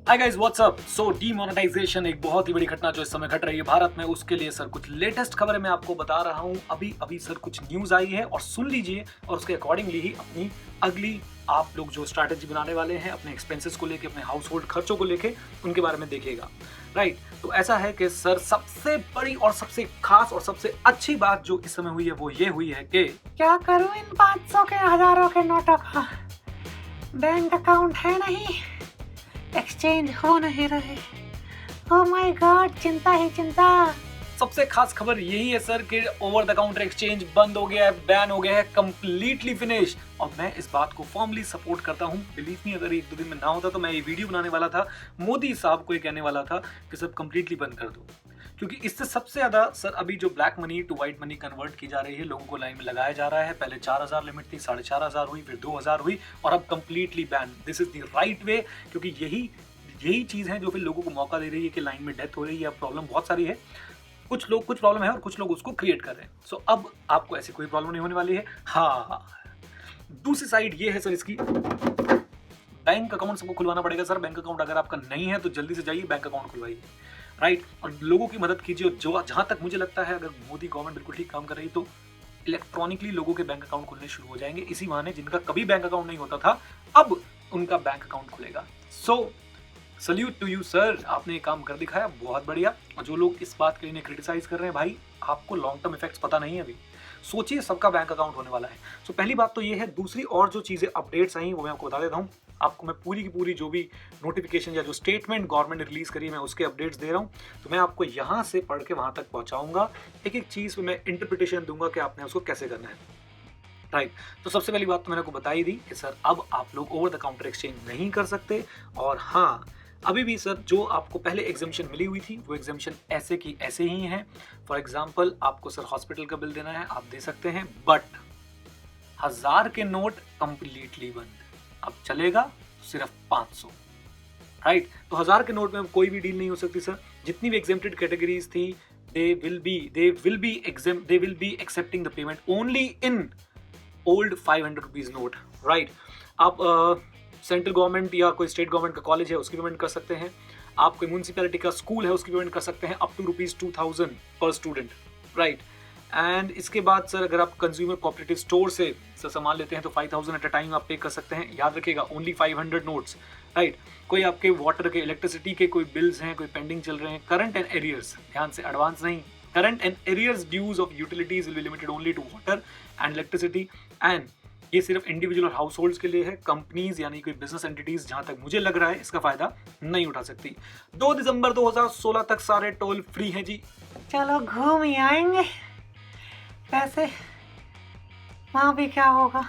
हाय guys what's up. So demonetisation एक बहुत ही बड़ी घटना जो इस समय घट रही है भारत में, उसके लिए सर कुछ लेटेस्ट खबरें मैं आपको बता रहा हूं। अभी अभी सर कुछ न्यूज आई है और सुन लीजिए और उसके अकॉर्डिंगली ही अपनी अगली आप लोग जो स्ट्रैटेजी बनाने वाले हैं अपने एक्सपेंसेस को लेके, अपने हाउस होल्ड खर्चों को लेके, उनके बारे में देखिएगा। राइट, तो ऐसा है कि सर सबसे बड़ी और सबसे खास और सबसे अच्छी बात जो इस समय हुई है वो ये हुई है कि क्या करूं इन 500 के हजारों के नोटों का। बैंक अकाउंट है नहीं, एक्सचेंज हो नहीं रहे। ओह माय गॉड, चिंता ही चिंता। सबसे खास खबर यही है सर कि ओवर द काउंटर एक्सचेंज बंद हो गया है, बैन हो गया है, कंप्लीटली फिनिश। और मैं इस बात को फॉर्मली सपोर्ट करता हूं। बिलीव मी, अगर एक दो दिन में ना होता तो मैं ये वीडियो बनाने वाला था, मोदी साहब को ये कहने वाला था कि सब कंप्लीटली बंद कर दो। क्योंकि इससे सबसे ज्यादा सर अभी जो black money to white money convert की जा रही है, लोगों को लाइन में लगाया जा रहा है। पहले 4000 लिमिट थी, 4500 हुई, फिर 2000 हुई और अब completely ban. This is the right way, क्योंकि यही चीज है जो फिर लोगों को मौका दे रही है कि लाइन में डेथ हो रही है। प्रॉब्लम बहुत सारी है, कुछ प्रॉब्लम है और कुछ लोग उसको क्रिएट कर रहे हैं। सो अब आपको ऐसी कोई प्रॉब्लम नहीं होने वाली है। हाँ, दूसरी साइड ये है सर इसकी, बैंक अकाउंट सबको खुलवाना पड़ेगा सर। बैंक अकाउंट अगर आपका नहीं है तो जल्दी से जाइए बैंक अकाउंट खुलवाइए। राइट, और लोगों की मदद कीजिए। जो जहां तक मुझे लगता है, अगर मोदी गवर्नमेंट बिल्कुल ठीक काम कर रही तो इलेक्ट्रॉनिकली लोगों के बैंक अकाउंट खुलने शुरू हो जाएंगे। इसी बहाने जिनका कभी बैंक अकाउंट नहीं होता था, अब उनका बैंक अकाउंट खुलेगा। सो सल्यूट टू यू सर, आपने ये काम कर दिखाया, बहुत बढ़िया। और जो लोग इस बात के लिए क्रिटिसाइज कर रहे हैं, भाई आपको लॉन्ग टर्म इफेक्ट्स पता नहीं है अभी। सोचिए, सबका बैंक अकाउंट होने वाला है। सो पहली बात तो ये है। दूसरी और जो चीजें अपडेट्स आई वो मैं आपको बता देता हूँ। आपको मैं पूरी की पूरी जो भी नोटिफिकेशन या जो स्टेटमेंट गवर्नमेंट ने रिलीज करी, मैं उसके अपडेट्स दे रहा हूँ। तो मैं आपको यहाँ से पढ़ के वहां तक पहुंचाऊंगा। एक एक चीज में मैं इंटरप्रिटेशन दूंगा कि आपने उसको कैसे करना है। राइट, तो सबसे पहली बात तो मैंने आपको बताई दी कि सर अब आप लोग ओवर द काउंटर एक्सचेंज नहीं कर सकते। और हाँ, अभी भी सर जो आपको पहले एग्जामिशन मिली हुई थी वो एग्जामिशन ऐसे की ऐसे ही है। फॉर एग्जाम्पल, आपको सर हॉस्पिटल का बिल देना है, आप दे सकते हैं, बट 1000 के नोट कंप्लीटली बंद। अब चलेगा सिर्फ 500। राइट, तो 1000 के नोट में कोई भी डील नहीं हो सकती सर। जितनी भी एग्जेम्प्टेड कैटेगरीज थी, they will be accepting the payment only in old 500 rupees note. Right, आप सेंट्रल गवर्नमेंट या कोई स्टेट गवर्नमेंट का कॉलेज है उसकी पेमेंट कर सकते हैं। आप कोई म्यूनसिपैलिटी का स्कूल है उसकी पेमेंट कर सकते हैं अप टू ₹2000 पर स्टूडेंट। राइट, एंड इसके बाद सर अगर आप कंज्यूमर कोऑपरेटिव स्टोर से सर सामान लेते हैं तो 5000 एट अ टाइम आप पे कर सकते हैं। याद रखिएगा, ओनली 500 नोट्स। राइट, कोई आपके वाटर के, इलेक्ट्रिसिटी के कोई बिल्स हैं, कोई पेंडिंग चल रहे हैं, करंट एंड एरियर्स, ध्यान से, एडवांस नहीं, current and arrears dues of utilities will be limited only to water and electricity. And ये सिर्फ इंडिविजुअल और हाउस होल्ड्स के लिए है। कंपनीज यानी कोई बिजनेस एंटिटीज, जहां तक मुझे लग रहा है, इसका फायदा नहीं उठा सकती। 2 दिसंबर 2016 तक सारे टोल फ्री हैं जी। चलो घूम ही आएंगे। वैसे वहाँ भी क्या होगा,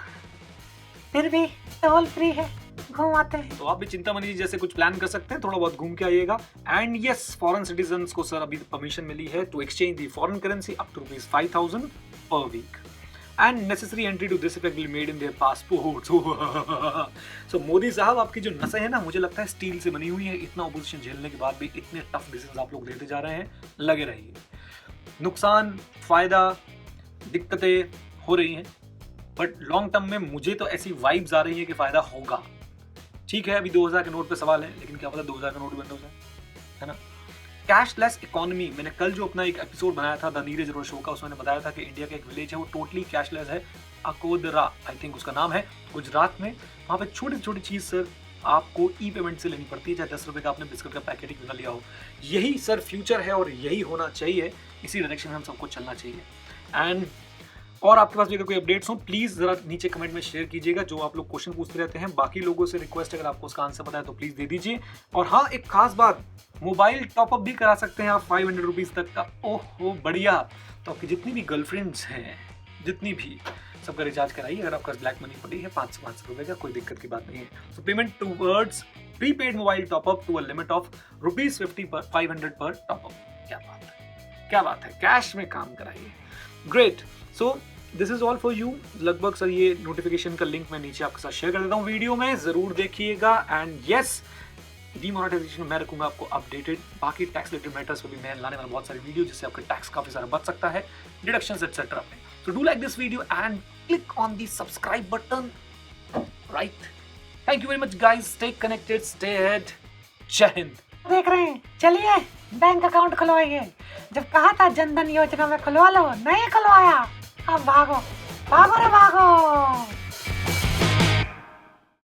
फिर भी टोल फ्री है, घूम आते हैं। तो आप भी चिंता मनी जैसे कुछ प्लान कर सकते हैं, थोड़ा बहुत घूम के आइएगा। एंड यस, फॉरेन सिटीजन्स को सर अभी परमिशन मिली है to exchange the foreign currency up to ₹5000 per week and necessary entry to this effect will made in their passports. So Modi साहब, आपकी जो नसें हैं ना, मुझे लगता है स्टील से बनी हुई है। इतना ऑपोजिशन झेलने के बाद भी इतने टफ डिसीजन आप लोग लेते जा रहे हैं, लगे रहिए। नुकसान, फायदा, दिक्कतें हो रही हैं, बट लॉन्ग टर्म में मुझे तो ऐसी वाइब्स आ रही है कि फायदा होगा। ठीक है, अभी 2000 के नोट पे सवाल है, लेकिन क्या पता 2000 का नोट बंद हो जाए, है ना। कैशलेस इकोनॉमी, मैंने कल जो अपना एक एपिसोड बनाया था द नीरज रोड शो का, उसमें बताया था कि इंडिया का एक विलेज है वो टोटली कैशलेस है, अकोदरा आई थिंक उसका नाम है, गुजरात में। वहाँ पे छोटी छोटी चीज सर आपको ई पेमेंट से लेनी पड़ती है, चाहे 10 रुपए का आपने बिस्कुट का पैकेट ही क्यों ना लिया हो। यही सर फ्यूचर है और यही होना चाहिए, इसी डायरेक्शन में हम सबको चलना चाहिए। एंड और आपके पास भी अगर कोई अपडेट्स हो, प्लीज जरा नीचे कमेंट में शेयर कीजिएगा। जो आप लोग क्वेश्चन पूछते रहते हैं, बाकी लोगों से रिक्वेस्ट, अगर आपको उसका आंसर पता है तो प्लीज दे दीजिए। और हाँ, एक खास बात, मोबाइल टॉपअप भी करा सकते हैं आप 500 रुपीज तक का। ओहो बढ़िया, तो आपकी जितनी भी गर्लफ्रेंड्स हैं, जितनी भी, सबका रिचार्ज कराइए। अगर आपका ब्लैक मनी पड़ी है 500 रुपए का, कोई दिक्कत की बात नहीं है। सो payment towards prepaid mobile top up to a limit of ₹50 पर 500 पर टॉपअप। क्या बात है, क्या बात है, कैश में काम कराइए। Great, so this is all for you. लगभग सर ये नोटिफिकेशन का लिंक मैं नीचे आपके साथ शेयर कर देता हूँ वीडियो में, जरूर देखिएगा। एंड यस, डीमोनेटाइजेशन मैं रखूंगा आपको अपडेटेड। बाकी टैक्स रिलेटेड मैटर्स पर भी मैं लाने वाला बहुत सारी वीडियो, जिससे आपका टैक्स काफी सारा बच सकता है, डिडक्शंस एटसेट्रा में। So do like this video and click on the subscribe button, right? Thank you very much guys, stay connected, stay ahead, जय हिंद। देख रहे हैं, चलिए बैंक अकाउंट खुलवाइए। जब कहा था जनधन योजना में खुलवा लो, नहीं खुलवाया। अब भागो भागो रे भागो।